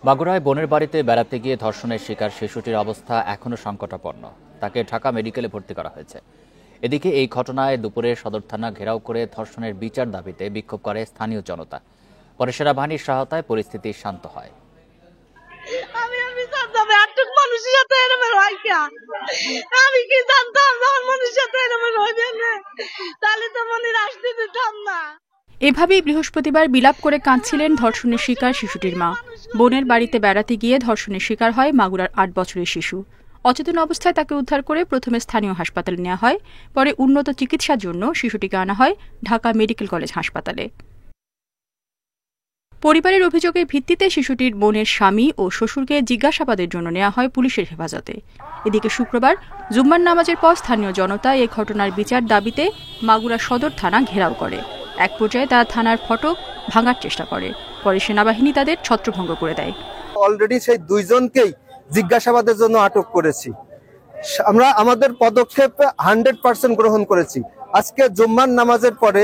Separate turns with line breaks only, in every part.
মাগুরায় বোনের বাড়িতে বেড়াতে গিয়ে ধর্ষণের শিকার শিশুটির অবস্থা এখনও সংকটাপন্ন। তাকে ঢাকা মেডিকেলে ভর্তি করা হয়েছে। এদিকে এই ঘটনায় দুপুরে সদর থানা ঘেরাও করে ধর্ষণের বিচার দাবিতে বিক্ষোভ করে স্থানীয় জনতা। পরে সেনাবাহিনীর সহায়তায় পরিস্থিতি শান্ত হয়।
আমি কি জানতাম মানুষের সাথে এরকম হইবে না, তাহলে তো মনে আসতে দিতাম না।
এভাবেই বৃহস্পতিবার বিলাপ করে কাঁদছিলেন ধর্ষণের শিকার শিশুটির মা। বোনের বাড়িতে বেড়াতে গিয়ে ধর্ষণের শিকার হয় মাগুরার ৮ বছরের শিশু। অচেতন অবস্থায় তাকে উদ্ধার করে প্রথমে স্থানীয় হাসপাতালে নেওয়া হয়, পরে উন্নত চিকিৎসার জন্য শিশুটিকে আনা হয় ঢাকা মেডিকেল কলেজ হাসপাতালে। পরিবারের অভিযোগের ভিত্তিতে শিশুটির বোনের স্বামী ও শ্বশুরকে জিজ্ঞাসাবাদের জন্য নেওয়া হয় পুলিশের হেফাজতে। এদিকে শুক্রবার জুম্মার নামাজের পর স্থানীয় জনতা এই ঘটনার বিচার দাবিতে মাগুরা সদর থানা ঘেরাও করে। এক পর্যায়ে তারা থানার ফটক ভাঙার চেষ্টা করে, পরে সেনাবাহিনী তাদের ছত্রভঙ্গ করে দেয়।
অলরেডি সেই দুইজনকেই জিজ্ঞাসাবাদের জন্য আটক করেছি। আমরা আমাদের পদক্ষেপ 100% গ্রহণ করেছি। আজকে জুম্মার নামাজের পরে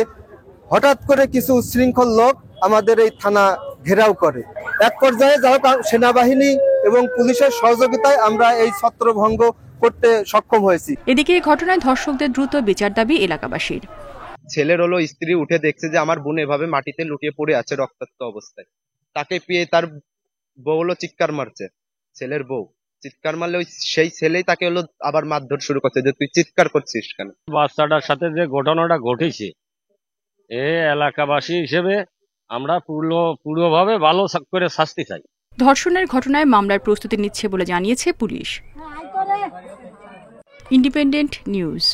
হঠাৎ করে কিছু উচ্ছৃঙ্খল লোক আমাদের এই থানা ঘেরাও করে। এক পর্যায়ে যা হোক সেনাবাহিনী এবং পুলিশের সহযোগিতায় আমরা এই ছত্রভঙ্গ করতে সক্ষম হয়েছি।
এদিকে এই ঘটনায় ধর্ষকদের দ্রুত বিচার দাবি এলাকাবাসীর।
ছেলের হলো স্ত্রী উঠে দেখছে যে আমার বোন এভাবে মাটিতে লুটিয়ে পড়ে আছে রক্তাক্ত অবস্থায়। তাকে পেয়ে তার বউ হলো চিৎকার মারছে, ছেলের বউ চিৎকার মারলে সেই ছেলেই তাকে হলো আবার মারধর শুরু করছে যে তুই চিৎকার করছিস কেন।
বাচ্চাটার সাথে যে ঘটনাটা ঘটেছে, এ এলাকাবাসী হিসেবে আমরা পুরোভাবে ভালো করে শাস্তি চাই।
ধর্ষণের ঘটনায় মামলার প্রস্তুতি নিচ্ছে বলে জানিয়েছে পুলিশ। Independent news.